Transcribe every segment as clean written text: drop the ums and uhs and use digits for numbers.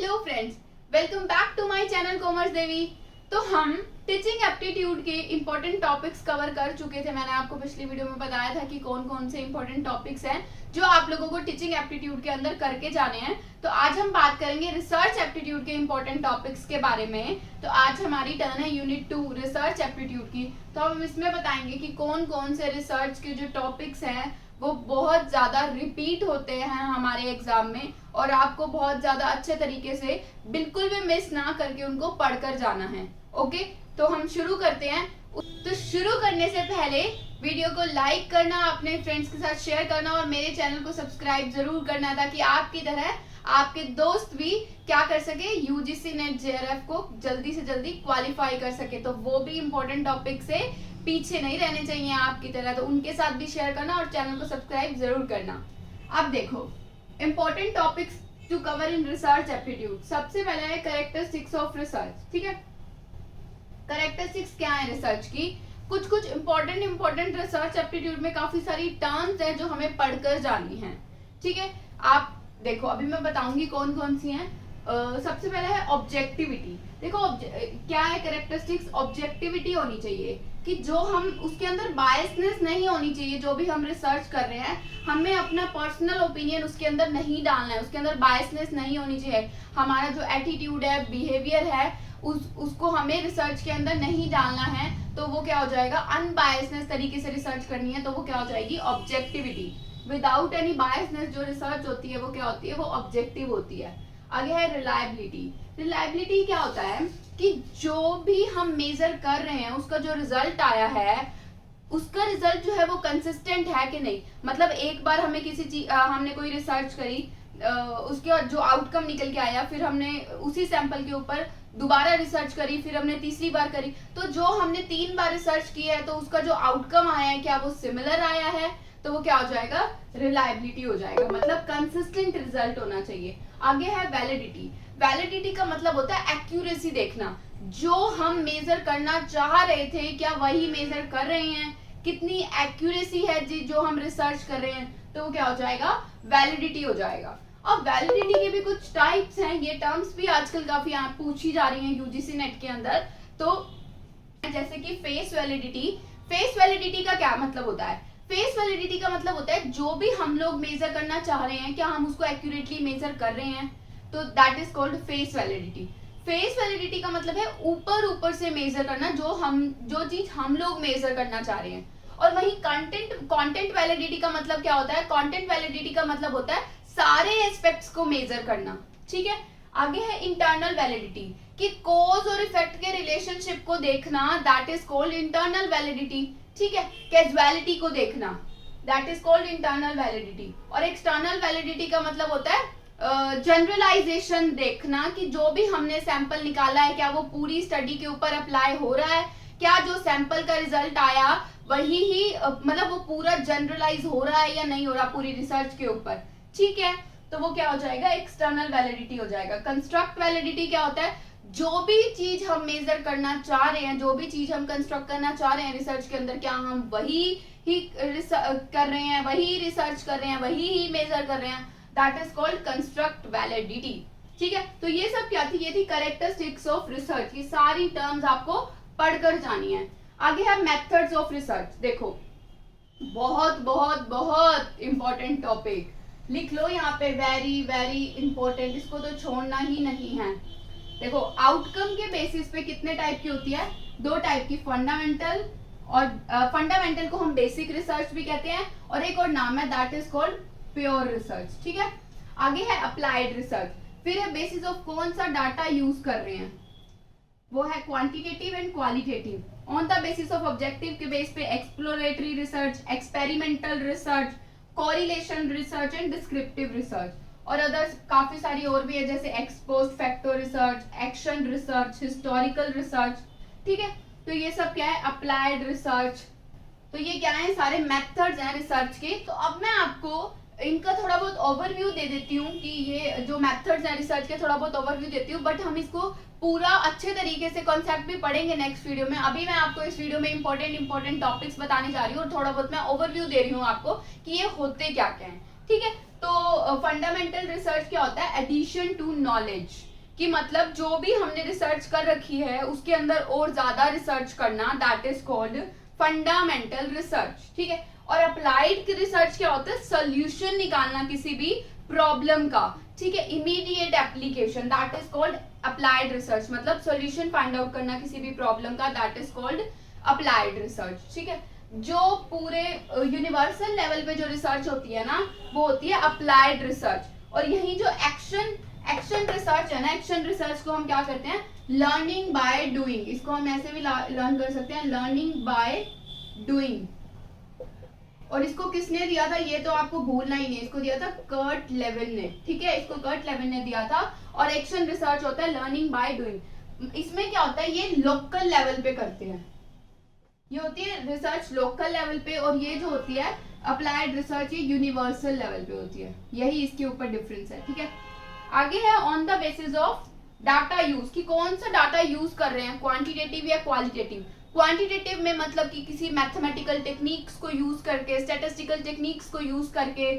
Hello friends, welcome back to my channel commerce Devi. तो हम teaching aptitude के important topics cover कर चुके थे। मैंने आपको पिछली वीडियो में बताया था कि कौन कौन से इंपॉर्टेंट टॉपिक्स हैं जो आप लोगों को टीचिंग एप्टीट्यूड के अंदर करके जाने हैं। तो आज हम बात करेंगे रिसर्च एप्टीट्यूड के इंपॉर्टेंट टॉपिक्स के बारे में। तो आज हमारी टर्न है यूनिट 2 रिसर्च एप्टीट्यूड की। तो हम इसमें बताएंगे कि कौन कौन से रिसर्च के जो टॉपिक्स हैं वो बहुत ज्यादा रिपीट होते हैं हमारे एग्जाम में, और आपको बहुत ज्यादा अच्छे तरीके से बिल्कुल भी मिस ना करके उनको पढ़कर जाना है। ओके, तो हम शुरू करते हैं। तो शुरू करने से पहले वीडियो को लाइक करना, अपने फ्रेंड्स के साथ शेयर करना और मेरे चैनल को सब्सक्राइब जरूर करना, ताकि आपकी तरह आपके दोस्त भी क्या कर सके, यूजीसी नेट जेआरएफ को जल्दी से जल्दी क्वालिफाई कर सके। तो वो भी इंपॉर्टेंट टॉपिक से पीछे नहीं रहने चाहिए आपकी तरह, तो उनके साथ भी शेयर करना और चैनल को सब्सक्राइब जरूर करना। अब देखो important topics to cover in research aptitude. सबसे पहले है कैरेक्टरिस्टिक्स ऑफ रिसर्च। ठीक है, कैरेक्टरिस्टिक्स क्या है रिसर्च की? कुछ इंपॉर्टेंट रिसर्च एप्टीट्यूड में काफी सारी टर्म्स हैं जो हमें पढ़कर जानी है। ठीक है, आप देखो अभी मैं बताऊंगी कौन कौन सी हैं। सबसे पहले है ऑब्जेक्टिविटी। देखो क्या है कैरेक्टरिस्टिक्स? ऑब्जेक्टिविटी होनी चाहिए कि जो हम उसके अंदर बायसनेस नहीं होनी चाहिए। जो भी हम रिसर्च कर रहे हैं हमें अपना पर्सनल ओपिनियन उसके अंदर नहीं डालना है, उसके अंदर बायसनेस नहीं होनी चाहिए। हमारा जो एटीट्यूड है, बिहेवियर है, उसको हमें रिसर्च के अंदर नहीं डालना है। तो वो क्या हो जाएगा, अनबायसनेस तरीके से रिसर्च करनी है, तो वो क्या हो जाएगी, ऑब्जेक्टिविटी। विदाउट एनी बायसनेस जो रिसर्च होती है वो क्या होती है, वो ऑब्जेक्टिव होती है। आगे है रिलायबिलिटी। रिलायबिलिटी क्या होता है कि जो भी हम मेजर कर रहे हैं उसका जो रिजल्ट आया है उसका रिजल्ट जो है वो कंसिस्टेंट है कि नहीं। मतलब एक बार हमें किसी चीज हमने कोई रिसर्च करी, उसके बाद जो आउटकम निकल के आया, फिर हमने उसी सैंपल के ऊपर दोबारा रिसर्च करी, फिर हमने तीसरी बार करी, तो जो हमने 3 बार रिसर्च किया है तो उसका जो आउटकम आया है क्या वो सिमिलर आया है, तो वो क्या हो जाएगा, रिलायबिलिटी हो जाएगा। मतलब कंसिस्टेंट रिजल्ट होना चाहिए। आगे है वैलिडिटी। वैलिडिटी का मतलब होता है एक्यूरेसी देखना, जो हम मेजर करना चाह रहे थे क्या वही मेजर कर रहे हैं, कितनी एक्यूरेसी है जी जो हम रिसर्च कर रहे हैं, तो वो क्या हो जाएगा, वैलिडिटी हो जाएगा। अब वैलिडिटी के भी कुछ टाइप्स हैं, ये टर्म्स भी आजकल काफी पूछी जा रही हैं यूजीसी नेट के अंदर। तो जैसे कि फेस वैलिडिटी। फेस वैलिडिटी का क्या मतलब होता है? फेस वैलिडिटी का मतलब होता है जो भी हम लोग मेजर करना चाह रहे हैं क्या हम उसको एक्यूरेटली मेजर कर रहे हैं, तो that is called face validity. Face validity का मतलब है ऊपर से मेजर करना, जो चीज हम लोग मेजर करना चाह रहे हैं। और वही कंटेंट वैलिडिटी का मतलब क्या होता है? कंटेंट वैलिडिटी का मतलब होता है सारे एस्पेक्ट्स को मेजर करना। ठीक है, आगे है इंटरनल वैलिडिटी कि कॉज और इफेक्ट के रिलेशनशिप को देखना, that is called internal validity. ठीक है, कैजुअलिटी को देखना, that is called internal validity. और एक्सटर्नल वैलिडिटी का मतलब होता है जनरलाइजेशन देखना कि जो भी हमने सैंपल निकाला है क्या वो पूरी स्टडी के ऊपर अप्लाई हो रहा है, क्या जो सैंपल का रिजल्ट आया वही ही मतलब वो पूरा जनरलाइज हो रहा है या नहीं हो रहा पूरी रिसर्च के ऊपर। ठीक है, तो वो क्या हो जाएगा, एक्सटर्नल वैलिडिटी हो जाएगा। कंस्ट्रक्ट वैलिडिटी क्या होता है? जो भी चीज हम मेजर करना चाह रहे हैं, जो भी चीज हम कंस्ट्रक्ट करना चाह रहे हैं रिसर्च के अंदर, क्या हम वही ही कर रहे हैं, वही रिसर्च कर रहे हैं, वही ही मेजर कर रहे हैं, that is called construct validity. ठीक है, तो ये सब क्या थी, ये थी कैरेक्टरिस्टिक्स ऑफ रिसर्च। ये सारी टर्म्स आपको पढ़कर जानी है। आगे है मेथड्स ऑफ रिसर्च। देखो बहुत बहुत बहुत इंपॉर्टेंट टॉपिक, लिख लो यहाँ पे, वेरी वेरी इंपॉर्टेंट, इसको तो छोड़ना ही नहीं है। देखो आउटकम के बेसिस पे कितने टाइप की होती है? 2 टाइप की, फंडामेंटल, और फंडामेंटल को हम बेसिक रिसर्च भी कहते हैं, और एक और नाम है that is called pure research. ठीक है, आगे है अप्लाइड रिसर्च। फिर है बेसिस ऑफ कौन सा डाटा यूज कर रहे हैं, वो है quantitative and qualitative. On the basis of objective के बेस पे exploratory research, experimental research, correlation research and descriptive research. और अदर्स काफी सारी और भी है, जैसे ex post factor research, action research, historical research. ठीक है, तो ये सब क्या है, अप्लाइड रिसर्च। तो ये क्या है, सारे मेथड्स हैं रिसर्च के। तो अब मैं आपको इनका थोड़ा बहुत ओवरव्यू दे देती हूँ कि ये जो मेथड्स हैं रिसर्च के, थोड़ा बहुत ओवरव्यू देती हूँ, बट हम इसको पूरा अच्छे तरीके से कॉन्सेप्ट भी पढ़ेंगे नेक्स्ट वीडियो में। अभी मैं आपको इस वीडियो में इंपॉर्टेंट टॉपिक्स बताने जा रही हूँ और थोड़ा बहुत मैं ओवरव्यू दे रही हूँ आपको कि ये होते क्या क्या है। ठीक है, तो फंडामेंटल रिसर्च क्या होता है? एडिशन टू नॉलेज, कि मतलब जो भी हमने रिसर्च कर रखी है उसके अंदर और ज्यादा रिसर्च करना, that is called fundamental research. ठीक है। और अप्लाइड रिसर्च क्या होता है? सोल्यूशन निकालना किसी भी प्रॉब्लम का। ठीक है। Immediate application, that is called applied research, मतलब सोल्यूशन फाइंड आउट करना किसी भी प्रॉब्लम का, that is called applied research. ठीक है। जो पूरे यूनिवर्सल लेवल पे जो रिसर्च होती है ना, वो होती है अप्लाइड रिसर्च। और यही जो एक्शन रिसर्च है ना, एक्शन रिसर्च को हम क्या करते हैं? Learning by doing. इसको हम ऐसे भी लर्न कर सकते हैं, लर्निंग बाय डूइंग। और इसको किसने दिया था? ये तो आपको भूलना ही नहीं, इसको दिया था कर्ट लेविन ने। ठीक है, इसको कर्ट लेविन ने दिया था। और एक्शन रिसर्च होता है लर्निंग बाय डूइंग। इसमें क्या होता है? ये लोकल लेवल पे करते हैं, ये होती है रिसर्च लोकल लेवल पे, और ये जो होती है अप्लाइड रिसर्च, ये यूनिवर्सल लेवल पे होती है। यही इसके ऊपर डिफरेंस है। ठीक है। आगे है on the basis of data use, कि कौन सा डाटा यूज कर रहे हैं, क्वांटिटेटिव या क्वालिटेटिव। क्वांटिटेटिव में मतलब कि किसी मैथमेटिकल टेक्निक्स को यूज करके, स्टैटिस्टिकल टेक्निक्स को यूज करके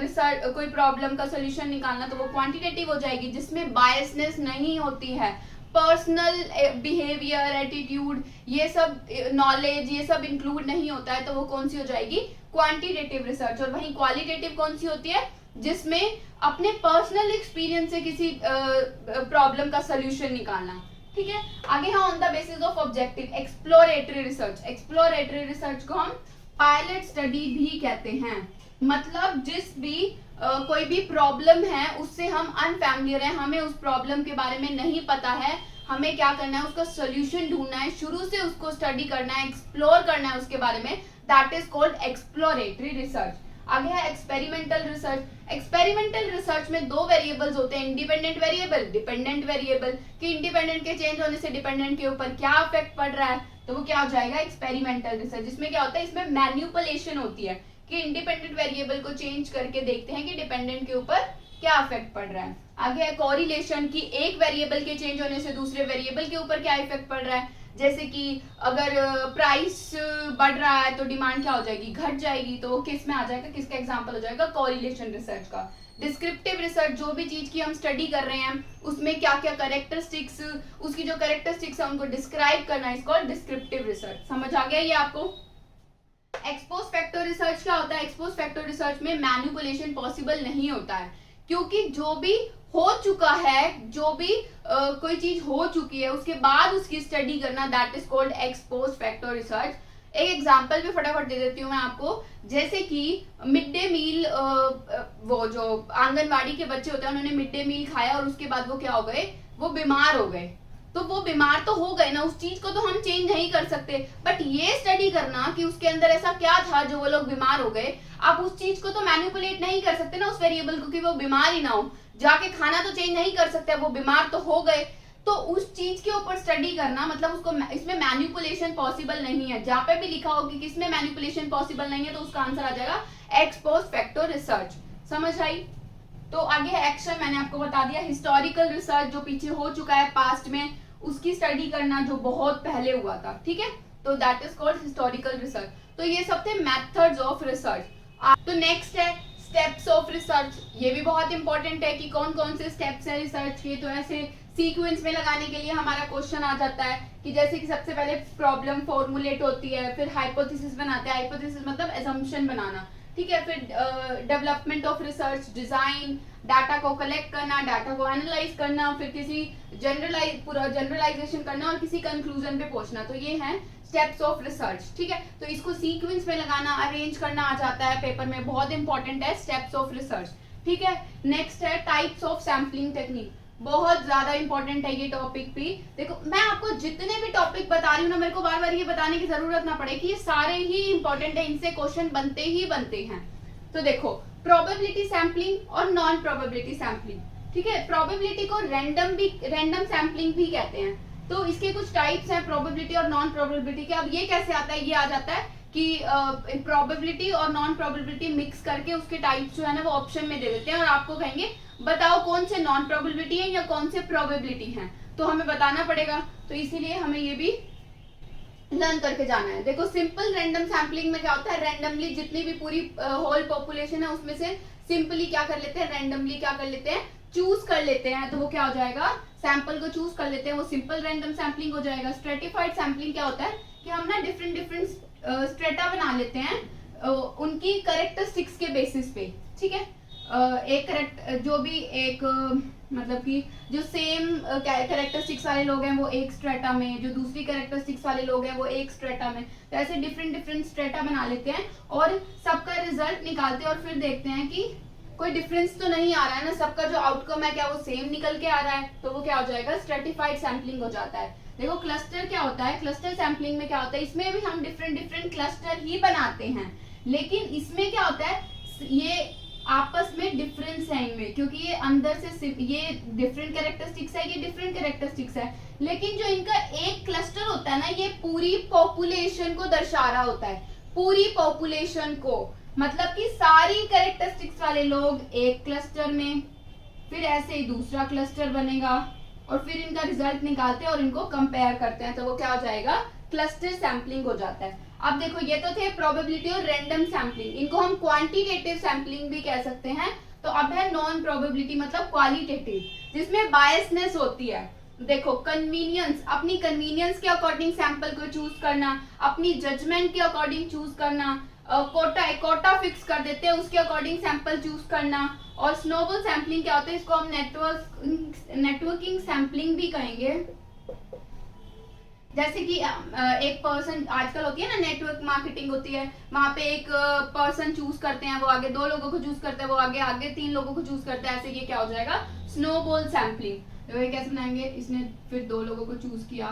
रिसर्च कोई प्रॉब्लम का सोल्यूशन निकालना, तो वो क्वांटिटेटिव हो जाएगी, जिसमें बायसनेस नहीं होती है। पर्सनल बिहेवियर, एटीट्यूड, ये सब नॉलेज, ये सब इंक्लूड नहीं होता है, तो वो कौन सी हो जाएगी? Quantitative research. और वहीं क्वालिटेटिव कौन सी होती है? जिसमें अपने पर्सनल एक्सपीरियंस से किसी प्रॉब्लम का सोल्यूशन निकालना। ठीक है। आगे है on the basis of objective, exploratory research. Exploratory research को हम पायलट स्टडी भी कहते हैं, मतलब जिस भी कोई भी प्रॉब्लम है उससे हम अनफैमिलियर हैं, हमें उस प्रॉब्लम के बारे में नहीं पता है, हमें क्या करना है? उसका सोल्यूशन ढूंढना है, शुरू से उसको स्टडी करना है, एक्सप्लोर करना है उसके बारे में, that is called exploratory research. आगे है एक्सपेरिमेंटल रिसर्च। एक्सपेरिमेंटल रिसर्च में दो वेरिएबल्स होते हैं, इंडिपेंडेंट वेरिएबल, डिपेंडेंट वेरिएबल, कि इंडिपेंडेंट के चेंज होने से डिपेंडेंट के ऊपर क्या इफेक्ट पड़ रहा है, तो वो क्या हो जाएगा? Experimental research. जिसमें क्या होता है? इसमें मैन्युपुलेशन होती है, कि इंडिपेंडेंट वेरिएबल को चेंज करके देखते हैं कि डिपेंडेंट के ऊपर क्या इफेक्ट पड़ रहा है। आगे है कोरिलेशन, की एक वेरिएबल के चेंज होने से दूसरे वेरिएबल के ऊपर क्या इफेक्ट पड़ रहा है। जैसे कि अगर प्राइस बढ़ रहा है तो डिमांड क्या हो जाएगी? घट जाएगी, तो किस में आ जाएगा? किसका एग्जांपल हो जाएगा? कोरिलेशन रिसर्च का। डिस्क्रिप्टिव रिसर्च, जो भी चीज की हम स्टडी कर रहे हैं उसमें क्या क्या कैरेक्टरिस्टिक्स, उसकी जो कैरेक्टरिस्टिक्स है उनको डिस्क्राइब करना, इसको डिस्क्रिप्टिव रिसर्च। समझ आ गया ये आपको? एक्सपोज फैक्टर रिसर्च क्या होता है? एक्सपोज फैक्टर रिसर्च में मैनिपुलेशन पॉसिबल नहीं होता है, क्योंकि जो भी हो चुका है, जो भी कोई चीज हो चुकी है उसके बाद उसकी स्टडी करना, that is called expose factor research. एक एग्जांपल भी फटाफट दे देती हूँ मैं आपको, जैसे कि मिड डे मील, वो जो आंगनवाड़ी के बच्चे होते हैं उन्होंने मिड डे मील खाया और उसके बाद वो क्या हो गए? वो बीमार हो गए। तो वो बीमार तो हो गए ना, उस चीज को तो हम चेंज नहीं कर सकते, बट ये स्टडी करना कि उसके अंदर ऐसा क्या था जो वो लोग बीमार हो गए, आप उस चीज को तो मैनिपुलेट नहीं कर सकते ना, उस वेरिएबल को, कि वो बीमार ही ना हो। जाके खाना तो चेंज नहीं कर सकते, वो बीमार तो हो गए, तो उस चीज के ऊपर स्टडी करना, मतलब उसको, इसमें मैनिपुलेशन पॉसिबल नहीं है। जहां पे भी लिखा हो कि किसमें मैनिपुलेशन पॉसिबल नहीं है, तो उसका आंसर आ जाएगा एक्सपोज फैक्टर रिसर्च। समझ आई? तो आगे एक्शन मैंने आपको बता दिया। हिस्टोरिकल रिसर्च, जो पीछे हो चुका है पास्ट में, उसकी स्टडी करना जो बहुत पहले हुआ था। ठीक है, तो that is called historical research. तो ये सब थे मेथड्स ऑफ रिसर्च। तो नेक्स्ट है स्टेप्स ऑफ रिसर्च। ये भी बहुत इंपॉर्टेंट है कि कौन कौन से स्टेप्स है रिसर्च के। तो ऐसे सीक्वेंस में लगाने के लिए हमारा क्वेश्चन आ जाता है कि जैसे कि सबसे पहले प्रॉब्लम फॉर्मुलेट होती है, फिर हाइपोथेसिस बनाते हैं, हाइपोथेसिस मतलब एजम्पशन बनाना। ठीक है, फिर development of research, design, data को कलेक्ट करना, डाटा को एनालाइज करना, फिर किसी जनरलाइजेशन करना और किसी कंक्लूजन पे पहुंचना। तो ये है स्टेप्स ऑफ रिसर्च। ठीक है, तो इसको सीक्वेंस में लगाना, अरेंज करना आ जाता है पेपर में, बहुत इंपॉर्टेंट है स्टेप्स ऑफ रिसर्च। ठीक है, नेक्स्ट है टाइप्स ऑफ सैम्पलिंग टेक्निक। बहुत ज्यादा इंपॉर्टेंट है ये टॉपिक भी। देखो, मैं आपको जितने भी टॉपिक बता रही हूँ ना, मेरे को बार बार ये बताने की जरूरत ना पड़े कि ये सारे ही इंपॉर्टेंट है, इनसे क्वेश्चन बनते ही बनते हैं। तो देखो, प्रोबेबिलिटी सैम्पलिंग और नॉन प्रोबेबिलिटी सैम्पलिंग। ठीक है, प्रोबेबिलिटी को रैंडम सैम्पलिंग भी कहते हैं। तो इसके कुछ टाइप्स हैं, प्रोबेबिलिटी और नॉन प्रोबेबिलिटी के। अब ये कैसे आता है? ये आ जाता है कि प्रोबेबिलिटी और नॉन प्रोबेबिलिटी मिक्स करके उसके टाइप्स जो है ना वो ऑप्शन में दे देते हैं और आपको कहेंगे बताओ कौन से नॉन प्रोबेबिलिटी है या कौन से प्रोबेबिलिटी हैं, तो हमें बताना पड़ेगा। तो इसीलिए हमें ये भी लर्न करके जाना है। देखो, सिंपल रैंडम सैम्पलिंग में क्या होता है? रैंडमली जितनी भी पूरी होल पॉपुलेशन है उसमें से सिंपली क्या कर लेते हैं, रैंडमली क्या कर लेते हैं, चूज कर लेते हैं, तो वो क्या हो जाएगा, सैंपल को चूज कर लेते हैं, वो सिंपल रैंडम सैम्पलिंग हो जाएगा। स्ट्रेटिफाइड सैम्पलिंग क्या होता है कि हम ना डिफरेंट डिफरेंट स्ट्रेटा बना लेते हैं उनकी करेक्टरिस्टिक्स के बेसिस पे, ठीक है। एक करेक्ट जो भी एक मतलब कि जो सेम कैरेक्टरिस्टिक्स वाले लोग हैं वो एक स्ट्रेटा में, जो दूसरी कैरेक्टरिस्टिक्स वाले लोग हैं वो एक स्ट्रेटा में, तो ऐसे डिफरेंट डिफरेंट स्ट्रेटा बना लेते हैं और सबका रिजल्ट निकालते हैं और फिर देखते हैं कि कोई डिफरेंस तो नहीं आ रहा है ना, सबका जो आउटकम है क्या वो सेम निकल के आ रहा है, तो वो क्या हो जाएगा, स्ट्रेटिफाइड सैम्पलिंग हो जाता है। देखो क्लस्टर क्या होता है, क्लस्टर सैम्पलिंग में क्या होता है, इसमें भी हम डिफरेंट डिफरेंट क्लस्टर ही बनाते हैं, लेकिन इसमें क्या होता है, ये आपस में डिफरेंस है इनमें, क्योंकि ये अंदर से ये डिफरेंट कैरेक्टरिस्टिक्स है, ये डिफरेंट कैरेक्टरिस्टिक्स है, लेकिन जो इनका एक क्लस्टर होता है ना, ये पूरी पॉपुलेशन को दर्शा रहा होता है, पूरी पॉपुलेशन को, मतलब कि सारी कैरेक्टरिस्टिक्स वाले लोग एक क्लस्टर में, फिर ऐसे ही दूसरा क्लस्टर बनेगा और फिर इनका रिजल्ट निकालते हैं और इनको कंपेयर करते हैं, तो वो क्या हो जाएगा, क्लस्टर सैम्पलिंग हो जाता है। अब देखो ये तो थे प्रोबेबिलिटी और रैंडम सैम्पलिंग, इनको हम क्वांटिटेटिव सैम्पलिंग भी कह सकते हैं। तो अब है नॉन प्रोबेबिलिटी मतलब क्वालिटेटिव, जिसमें बायसनेस होती है। देखो कन्वीनियंस, अपनी कन्वीनियंस के अकॉर्डिंग सैंपल को चूज करना, अपनी जजमेंट के अकॉर्डिंग चूज करना, कोटा फिक्स कर देते हैं उसके अकॉर्डिंग सैंपल चूज करना। और स्नोबॉल सैम्पलिंग क्या होता है, इसको हम नेटवर्किंग सैम्पलिंग भी कहेंगे। जैसे कि एक पर्सन, आजकल होती है ना नेटवर्क मार्केटिंग होती है, वहां पे एक पर्सन चूज करते हैं, वो आगे 2 लोगों को चूज करते हैं, वो आगे आगे 3 लोगों को चूज करते हैं, ऐसे ये क्या हो जाएगा, स्नोबॉल सैम्पलिंग। तो ये कैसे बनाएंगे, इसने फिर 2 लोगों को चूज किया,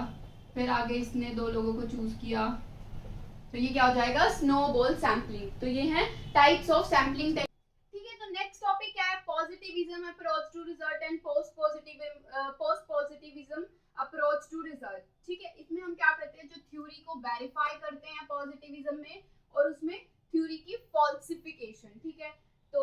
फिर आगे इसने 2 लोगों को चूज किया, तो ये क्या हो जाएगा, स्नोबॉल सैम्पलिंग। तो ये है टाइप्स ऑफ सैम्पलिंग। ठीक है, तो नेक्स्ट टॉपिक क्या है, positivism approach to result and post positivism approach to result. ठीक है, इसमें हम क्या करते हैं, जो थ्योरी को वेरीफाई करते हैं पॉजिटिविज्म में, और उसमें थ्योरी की फॉल्सिफिकेशन। ठीक है, तो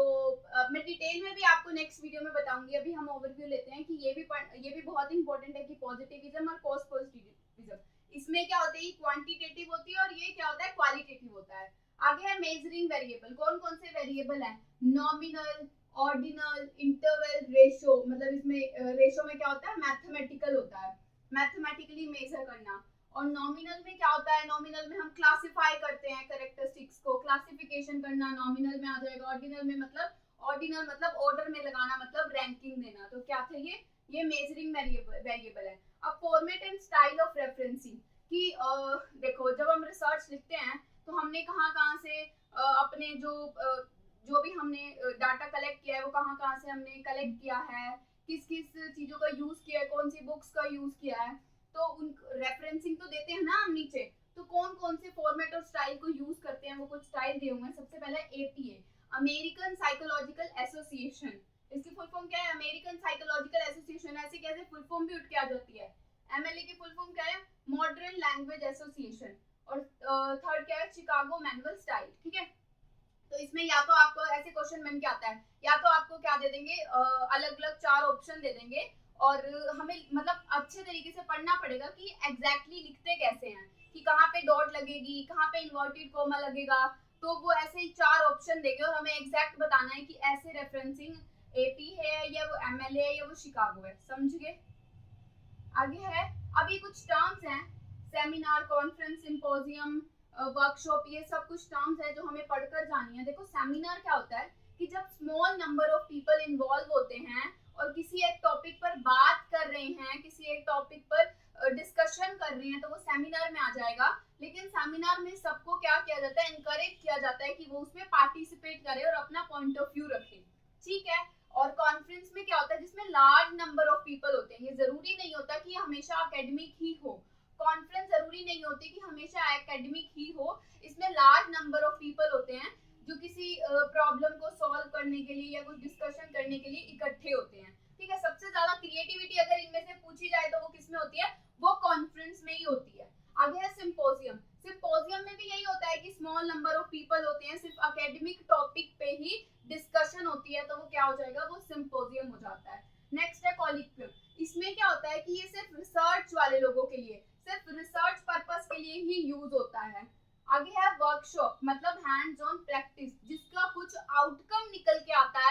मैं डिटेल में भी आपको नेक्स्ट वीडियो में बताऊंगी, अभी हम ओवरव्यू लेते हैं कि ये भी बहुत इंपॉर्टेंट है कि पॉजिटिविज्म और पोस्ट पॉजिटिविज्म, इसमें क्या होता है, क्वांटिटेटिव होती है और ये क्या होता है, क्वालिटेटिव होता है। आगे है मेजरिंग वेरिएबल, कौन कौन से वेरिएबल हैं, नॉमिनल, ऑर्डिनल, इंटरवल, रेशो, मतलब इसमें रेशो में क्या होता है, मैथमेटिकल होता है, मैथमेटिकली मेजर करना। और नॉमिनल में क्या होता है, नॉमिनल में हम क्लासिफाई करते हैं कैरेक्टरिस्टिक्स को, क्लासिफिकेशन करना नॉमिनल में आ जाएगा। ऑर्डिनल में मतलब ऑर्डर में लगाना, मतलब रैंकिंग देना। तो क्या थे ये मेजरिंग वेरिएबल है। अब format and style of referencing कि देखो जब हम रिसर्च लिखते हैं तो हमने कहाँ से अपने जो भी हमने डाटा कलेक्ट किया है वो कहाँ से हमने कलेक्ट किया है, किस किस चीजों का यूज किया है, कौन सी बुक्स का यूज किया है, तो उन रेफरेंसिंग तो देते हैं ना हम नीचे। तो कौन कौन से फॉर्मेट और स्टाइल को यूज करते हैं, वो कुछ स्टाइल दिए हुए हैं। सबसे पहले एपीए, अमेरिकन साइकोलॉजिकल एसोसिएशन, इसकी फुल फॉर्म क्या है, अमेरिकन साइकोलॉजिकल एसोसिएशन। ऐसे कैसे फुल फॉर्म भी उठ के आ जाती है। एमएलए की फुल फॉर्म क्या है, मॉडर्न लैंग्वेज एसोसिएशन। और थर्ड क्या है, शिकागो मैनुअल स्टाइल। ठीक है, तो इसमें या तो आपको ऐसे क्वेश्चन बन के आता है, या तो आपको क्या दे देंगे, अलग अलग 4 ऑप्शन दे देंगे और हमें मतलब अच्छे तरीके से पढ़ना पड़ेगा कि एग्जैक्टली लिखते कैसे हैं, कि कहाँ पे डॉट लगेगी, कहाँ पे इन्वर्टेड कॉमा लगेगा। तो वो ऐसे ही 4 ऑप्शन देंगे और हमें एग्जैक्ट बताना है कि ऐसे रेफरेंसिंग एपी है या वो एमएलए है या वो शिकागो है। समझ गए। आगे है, अब ये कुछ टर्म्स हैं, सेमिनार, कॉन्फ्रेंस, सिंपोजियम, वर्कशॉप, ये सब कुछ टर्म्स है जो हमें पढ़कर जानी है। देखो सेमिनार क्या होता है कि जब small number of people involve होते हैं और किसी एक टॉपिक पर बात कर रहे हैं, किसी एक टॉपिक पर डिस्कशन कर रहे हैं, तो वो सेमिनार में आ जाएगा। लेकिन सेमिनार में सबको क्या किया जाता है, इनकरेज किया जाता है कि वो उसमें पार्टिसिपेट करे और अपना पॉइंट ऑफ व्यू रखे। ठीक है, और कॉन्फ्रेंस में क्या होता है, जिसमें लार्ज नंबर ऑफ पीपल होते हैं। ये जरूरी नहीं होता कि हमेशा एकेडमिक ही हो, कॉन्फ्रेंस जरूरी नहीं होती कि हमेशा एकेडमिक ही हो। इसमें लार्ज नंबर ऑफ पीपल होते हैं जो किसी प्रॉब्लम को सॉल्व करने के लिए या कुछ डिस्कशन करने के लिए इकट्ठे होते हैं। ठीक है, सबसे ज्यादा क्रिएटिविटी अगर इनमें से पूछी जाए तो वो किसमें होती है, वो कॉन्फ्रेंस में ही होती है। आगे है सिंपोजियम। सिंपोजियम में भी यही होता है कि स्मॉल नंबर ऑफ पीपल होते हैं, सिर्फ एकेडमिक टॉपिक पे ही डिस्कशन होती है, तो वो क्या हो जाएगा, वो सिंपोजियम हो जाता है। नेक्स्ट है कॉलिक्वियम। इसमें क्या होता है कि ये सिर्फ रिसर्च वाले लोगों के लिए, सिर्फ रिसर्च पर्पस के लिए ही यूज होता है। आगे है वर्कशॉप, मतलब हैंड्स ऑन प्रैक्टिस, जिसका कुछ आउटकम निकल के आता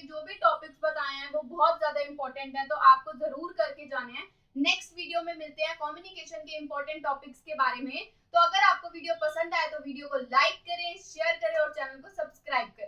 जो भी टॉपिक्स बताए हैं वो बहुत ज्यादा इंपॉर्टेंट हैं, तो आपको जरूर करके जाने हैं। नेक्स्ट वीडियो में मिलते हैं कम्युनिकेशन के इंपॉर्टेंट टॉपिक्स के बारे में। तो अगर आपको वीडियो पसंद आए तो वीडियो को लाइक करें, शेयर करें और चैनल को सब्सक्राइब करें।